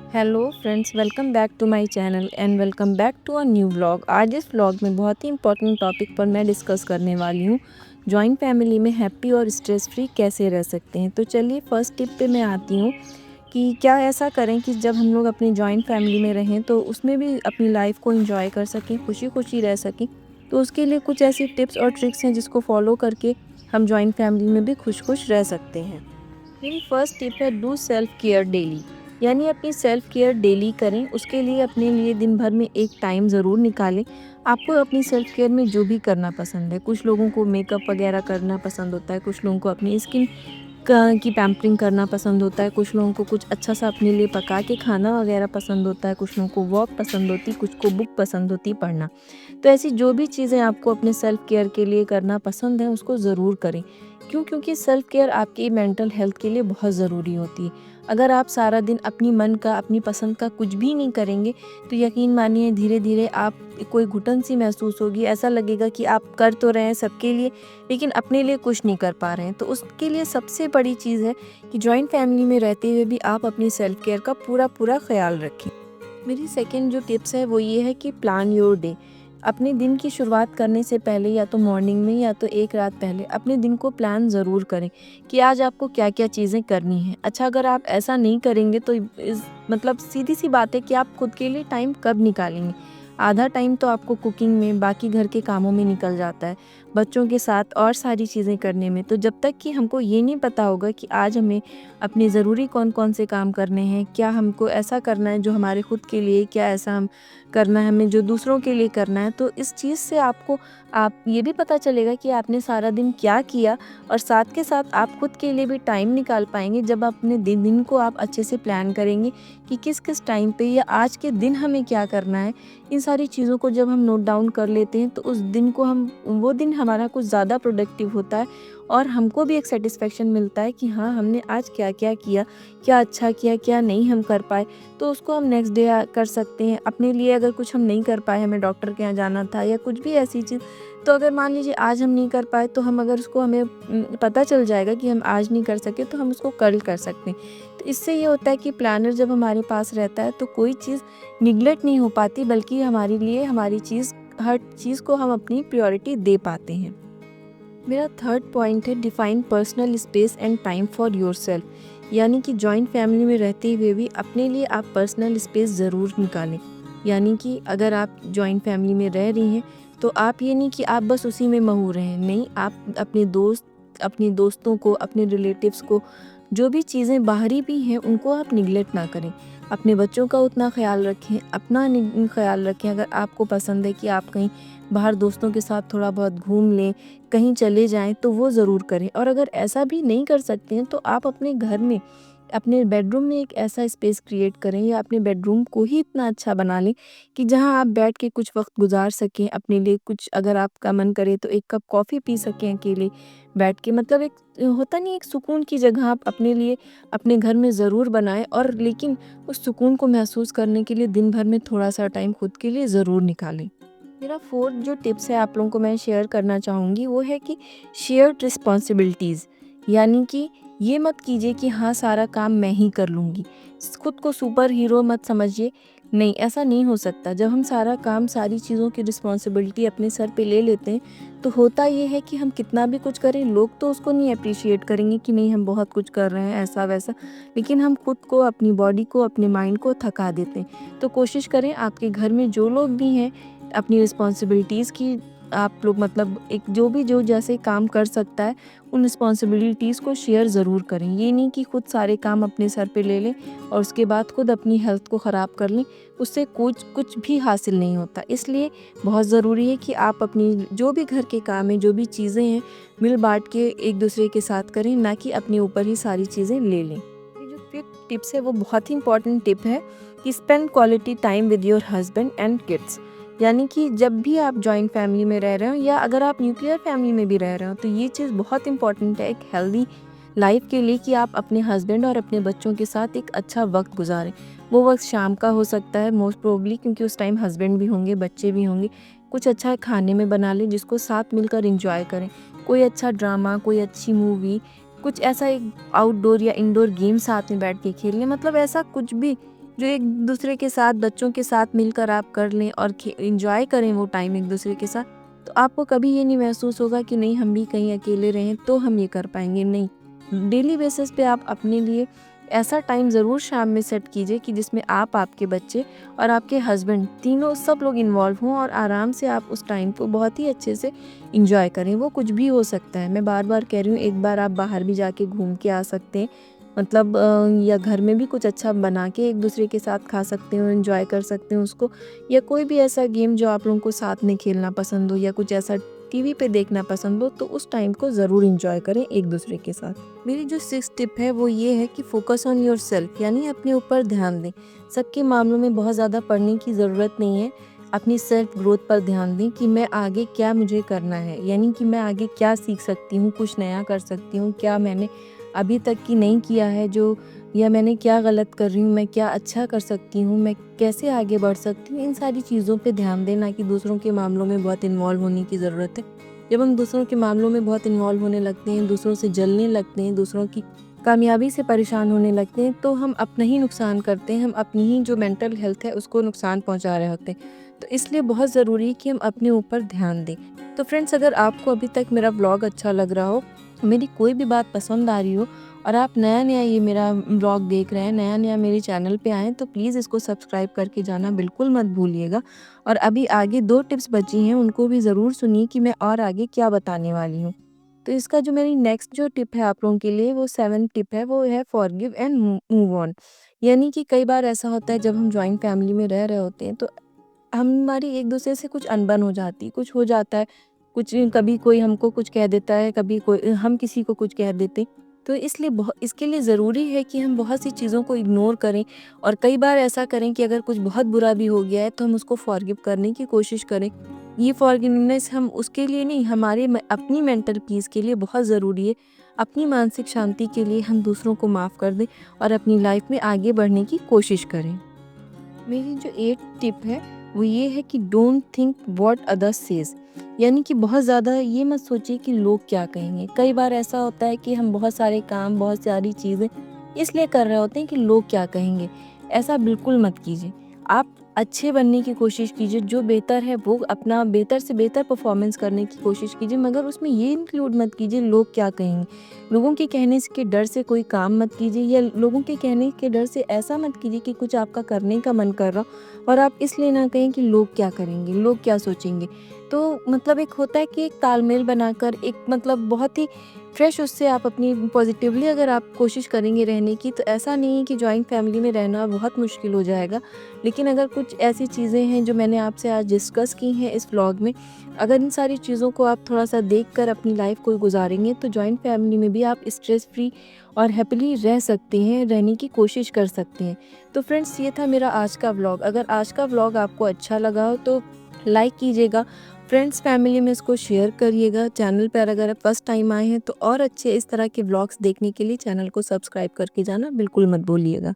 Hello friends, welcome back to my channel and welcome back to a new vlog. आज इस vlog में बहुत ही important topic पर मैं डिस्कस करने वाली हूँ। जॉइंट फैमिली में हैप्पी और स्ट्रेस फ्री कैसे रह सकते हैं। तो चलिए फर्स्ट टिप पे मैं आती हूँ कि क्या ऐसा करें कि जब हम लोग अपनी जॉइंट फैमिली में रहें तो उसमें भी अपनी लाइफ को एंजॉय कर सकें, खुशी खुशी रह सकें। तो उसके लिए कुछ ऐसी टिप्स और ट्रिक्स हैं जिसको फॉलो करके हम जॉइंट फैमिली में भी खुश खुश रह सकते हैं। मेरी फर्स्ट टिप है डू सेल्फ केयर डेली। यानी अपनी सेल्फ केयर डेली करें। उसके लिए अपने लिए दिन भर में एक टाइम ज़रूर निकालें। आपको अपनी सेल्फ केयर में जो भी करना पसंद है, कुछ लोगों को मेकअप वगैरह करना पसंद होता है, कुछ लोगों को अपनी स्किन की पैम्परिंग करना पसंद होता है, कुछ लोगों को कुछ अच्छा सा अपने लिए पका के खाना वगैरह पसंद होता है, कुछ लोगों को वॉक पसंद होती, कुछ को बुक पसंद होती पढ़ना। तो ऐसी जो भी चीज़ें आपको अपने सेल्फ केयर के लिए करना पसंद है उसको ज़रूर करें। क्यों? क्योंकि सेल्फ केयर आपकी मेंटल हेल्थ के लिए बहुत ज़रूरी होती है। अगर आप सारा दिन अपनी मन का, अपनी पसंद का कुछ भी नहीं करेंगे तो यकीन मानिए धीरे धीरे आप कोई घुटन सी महसूस होगी। ऐसा लगेगा कि आप कर तो रहे हैं सबके लिए, लेकिन अपने लिए कुछ नहीं कर पा रहे हैं। तो उसके लिए सबसे बड़ी चीज़ है कि जॉइंट फैमिली में रहते हुए भी आप अपनी सेल्फ केयर का पूरा पूरा ख्याल रखें। मेरी सेकंड जो टिप्स है वो ये है कि प्लान योर डे। अपने दिन की शुरुआत करने से पहले या तो मॉर्निंग में या तो एक रात पहले अपने दिन को प्लान ज़रूर करें कि आज आपको क्या क्या चीज़ें करनी हैं। अच्छा, अगर आप ऐसा नहीं करेंगे तो इस मतलब सीधी सी बात है कि आप खुद के लिए टाइम कब निकालेंगे। आधा टाइम तो आपको कुकिंग में, बाकी घर के कामों में निकल जाता है, बच्चों के साथ और सारी चीज़ें करने में। तो जब तक कि हमको ये नहीं पता होगा कि आज हमें अपने ज़रूरी कौन कौन से काम करने हैं, क्या हमको ऐसा करना है जो हमारे खुद के लिए, क्या ऐसा हम करना है हमें जो दूसरों के लिए करना है, तो इस चीज़ से आपको आप ये भी पता चलेगा कि आपने सारा दिन क्या किया। और साथ के साथ आप खुद के लिए भी टाइम निकाल पाएंगे जब अपने दिन को आप अच्छे से प्लान करेंगे कि किस किस टाइम पे या आज के दिन हमें क्या करना है। इन सारी चीज़ों को जब हम नोट डाउन कर लेते हैं तो उस दिन को हम वो दिन हमारा कुछ ज़्यादा प्रोडक्टिव होता है और हमको भी एक सेटिस्फेक्शन मिलता है कि हाँ, हमने आज क्या क्या किया, क्या अच्छा किया, क्या नहीं हम कर पाए। तो उसको हम नेक्स्ट डे कर सकते हैं। अपने लिए अगर कुछ हम नहीं कर पाए, हमें डॉक्टर के यहाँ जाना था या कुछ भी ऐसी चीज़, तो अगर मान लीजिए आज हम नहीं कर पाए तो हम अगर उसको हमें पता चल जाएगा कि हम आज नहीं कर सके तो हम उसको कल कर सकते हैं। तो इससे ये होता है कि प्लानर जब हमारे पास रहता है तो कोई चीज़ निगलेक्ट नहीं हो पाती, बल्कि हमारे लिए हमारी चीज़, हर चीज़ को हम अपनी प्रायोरिटी दे पाते हैं। मेरा थर्ड पॉइंट है define personal space and time for yourself. यानी कि जॉइंट फैमिली में रहते हुए भी अपने लिए आप पर्सनल स्पेस ज़रूर निकालें। यानी कि अगर आप जॉइंट फैमिली में रह रही हैं तो आप ये नहीं कि आप बस उसी में मशहूर हैं। नहीं, आप अपने दोस्त, अपने दोस्तों को, अपने रिलेटिव्स को, जो भी चीज़ें बाहरी भी हैं उनको आप निगलेक्ट ना करें। अपने बच्चों का उतना ख्याल रखें, अपना ख्याल रखें। अगर आपको पसंद है कि आप कहीं बाहर दोस्तों के साथ थोड़ा बहुत घूम लें, कहीं चले जाएँ तो वो ज़रूर करें। और अगर ऐसा भी नहीं कर सकते हैं तो आप अपने घर में, अपने बेडरूम में एक ऐसा स्पेस क्रिएट करें या अपने बेडरूम को ही इतना अच्छा बना लें कि जहाँ आप बैठ के कुछ वक्त गुजार सकें अपने लिए। कुछ अगर आपका मन करे तो एक कप कॉफ़ी पी सकें अकेले बैठ के। मतलब एक होता नहीं, एक सुकून की जगह आप अपने लिए अपने घर में ज़रूर बनाएं। और लेकिन उस सुकून को महसूस करने के लिए दिन भर में थोड़ा सा टाइम खुद के लिए ज़रूर निकालें। मेरा फोर्थ जो टिप्स है आप लोगों को मैं शेयर करना चाहूँगी वो है कि शेयर्ड रिस्पॉन्सिबिलिटीज़। यानी कि ये मत कीजिए कि हाँ, सारा काम मैं ही कर लूँगी। खुद को सुपर हीरो मत समझिए। नहीं, ऐसा नहीं हो सकता। जब हम सारा काम, सारी चीज़ों की रिस्पॉन्सिबिलिटी अपने सर पे ले लेते हैं तो होता ये है कि हम कितना भी कुछ करें लोग तो उसको नहीं अप्रिशिएट करेंगे कि नहीं हम बहुत कुछ कर रहे हैं ऐसा वैसा, लेकिन हम खुद को, अपनी बॉडी को, अपने माइंड को थका देते हैं। तो कोशिश करें आपके घर में जो लोग भी हैं अपनी रिस्पॉन्सिबिलिटीज़ की आप लोग, मतलब एक जो जैसे काम कर सकता है उन रिस्पॉन्सिबिलिटीज़ को शेयर ज़रूर करें। ये नहीं कि खुद सारे काम अपने सर पे ले लें और उसके बाद खुद अपनी हेल्थ को ख़राब कर लें। उससे कुछ भी हासिल नहीं होता। इसलिए बहुत ज़रूरी है कि आप अपनी जो भी घर के काम हैं, जो भी चीज़ें हैं, मिल बांट के एक दूसरे के साथ करें, ना कि अपने ऊपर ही सारी चीज़ें ले लें। ये जो फिफ्थ टिप्स है वो बहुत ही इंपॉर्टेंट टिप है कि spend quality time with your husband and kids. यानी कि जब भी आप जॉइंट फैमिली में रह रहे हो या अगर आप न्यूक्लियर फैमिली में भी रह रहे हो तो ये चीज़ बहुत इंपॉर्टेंट है एक हेल्दी लाइफ के लिए कि आप अपने हस्बैंड और अपने बच्चों के साथ एक अच्छा वक्त गुजारें। वो वक्त शाम का हो सकता है मोस्ट प्रोबेबली, क्योंकि उस टाइम हस्बैंड भी होंगे, बच्चे भी होंगे। कुछ अच्छा खाने में बना लें जिसको साथ मिलकर इंजॉय करें। कोई अच्छा ड्रामा, कोई अच्छी मूवी, कुछ ऐसा एक आउटडोर या इंडोर गेम साथ में बैठ के खेल लें। मतलब ऐसा कुछ भी जो एक दूसरे के साथ बच्चों के साथ मिलकर आप कर लें और एंजॉय करें वो टाइम एक दूसरे के साथ, तो आपको कभी ये नहीं महसूस होगा कि नहीं हम भी कहीं अकेले रहें तो हम ये कर पाएंगे। नहीं, डेली बेसिस पे आप अपने लिए ऐसा टाइम ज़रूर शाम में सेट कीजिए कि जिसमें आप, आपके बच्चे और आपके हस्बैंड तीनों सब लोग इन्वॉल्व हों और आराम से आप उस टाइम को बहुत ही अच्छे से इंजॉय करें। वो कुछ भी हो सकता है, मैं बार बार कह रही हूँ, एक बार आप बाहर भी जाके घूम के आ सकते हैं, मतलब या घर में भी कुछ अच्छा बना के एक दूसरे के साथ खा सकते हो, एंजॉय कर सकते हो उसको, या कोई भी ऐसा गेम जो आप लोगों को साथ में खेलना पसंद हो या कुछ ऐसा टीवी पे देखना पसंद हो, तो उस टाइम को ज़रूर एंजॉय करें एक दूसरे के साथ। मेरी जो 6 टिप है वो ये है कि फोकस ऑन योर सेल्फ, यानी अपने ऊपर ध्यान दें। सबके मामलों में बहुत ज़्यादा पढ़ने की ज़रूरत नहीं है, अपनी सेल्फ ग्रोथ पर ध्यान दें कि मैं आगे क्या मुझे करना है, यानी कि मैं आगे क्या सीख सकती हूँ, कुछ नया कर सकती हूँ, क्या मैंने अभी तक की नहीं किया है जो, या मैंने क्या गलत कर रही हूँ, मैं क्या अच्छा कर सकती हूँ, मैं कैसे आगे बढ़ सकती हूँ, इन सारी चीज़ों पे ध्यान देना कि दूसरों के मामलों में बहुत इन्वॉल्व होने की ज़रूरत है। जब हम दूसरों के मामलों में बहुत इन्वॉल्व होने लगते हैं, दूसरों से जलने लगते हैं, दूसरों की कामयाबी से परेशान होने लगते हैं, तो हम अपना ही नुकसान करते हैं, हम अपनी ही जो मेंटल हेल्थ है उसको नुकसान पहुंचा रहे होते हैं। तो इसलिए बहुत ज़रूरी है कि हम अपने ऊपर ध्यान दें। तो फ्रेंड्स, अगर आपको अभी तक मेरा व्लॉग अच्छा लग रहा हो, मेरी कोई भी बात पसंद आ रही हो और आप नया-नया ये मेरा व्लॉग देख रहे हैं, नया-नया मेरे चैनल पे आए हैं, तो प्लीज़ इसको सब्सक्राइब करके जाना बिल्कुल मत भूलिएगा। और अभी आगे 2 टिप्स बची हैं, उनको भी ज़रूर सुनिए कि मैं और आगे क्या बताने वाली हूँ। तो इसका जो मेरी नेक्स्ट जो टिप है आप लोगों के लिए, वो 7th टिप है, वो है फॉरगिव एंड मूव ऑन। यानी कि कई बार ऐसा होता है जब हम जॉइंट फैमिली में रह रहे होते हैं, तो हमारी एक-दूसरे से कुछ अनबन हो जाती है, कुछ हो जाता है, कुछ कभी कोई हमको कुछ कह देता है, कभी कोई हम किसी को कुछ कह देते हैं। तो इसलिए इसके लिए ज़रूरी है कि हम बहुत सी चीज़ों को इग्नोर करें और कई बार ऐसा करें कि अगर कुछ बहुत बुरा भी हो गया है, तो हम उसको फॉरगिव करने की कोशिश करें। ये फॉरगिवनेस हम उसके लिए नहीं, हमारे अपनी मेंटल पीस के लिए बहुत ज़रूरी है। अपनी मानसिक शांति के लिए हम दूसरों को माफ़ कर दें और अपनी लाइफ में आगे बढ़ने की कोशिश करें। मेरी जो 8 टिप है वो ये है कि don't think what others says, यानी कि बहुत ज़्यादा ये मत सोचिए कि लोग क्या कहेंगे। कई बार ऐसा होता है कि हम बहुत सारे काम, बहुत सारी चीज़ें इसलिए कर रहे होते हैं कि लोग क्या कहेंगे। ऐसा बिल्कुल मत कीजिए। आप अच्छे बनने की कोशिश कीजिए, जो बेहतर है वो अपना बेहतर से बेहतर परफॉर्मेंस करने की कोशिश कीजिए, मगर उसमें ये इंक्लूड मत कीजिए लोग क्या कहेंगे। लोगों के कहने के डर से कोई काम मत कीजिए, या लोगों के कहने के डर से ऐसा मत कीजिए कि कुछ आपका करने का मन कर रहा हो और आप इसलिए ना कहें कि लोग क्या करेंगे, लोग क्या सोचेंगे। तो मतलब एक होता है कि एक तालमेल बनाकर एक मतलब बहुत ही फ्रेश उससे आप अपनी पॉजिटिवली अगर आप कोशिश करेंगे रहने की, तो ऐसा नहीं है कि जॉइंट फैमिली में रहना बहुत मुश्किल हो जाएगा। लेकिन अगर कुछ ऐसी चीज़ें हैं जो मैंने आपसे आज डिस्कस की हैं इस व्लॉग में, अगर इन सारी चीज़ों को आप थोड़ा-सा देखकर अपनी लाइफ को गुज़ारेंगे, तो जॉइंट फैमिली में भी आप स्ट्रेस फ्री और हैप्पीली रह सकते हैं, रहने की कोशिश कर सकते हैं। तो फ्रेंड्स, ये था मेरा आज का व्लॉग। अगर आज का व्लॉग आपको अच्छा लगा हो तो लाइक कीजिएगा, फ्रेंड्स फैमिली में इसको शेयर करिएगा। चैनल पर अगर आप फर्स्ट टाइम आए हैं तो और अच्छे इस तरह के व्लॉग्स देखने के लिए चैनल को सब्सक्राइब करके जाना बिल्कुल मत भूलिएगा।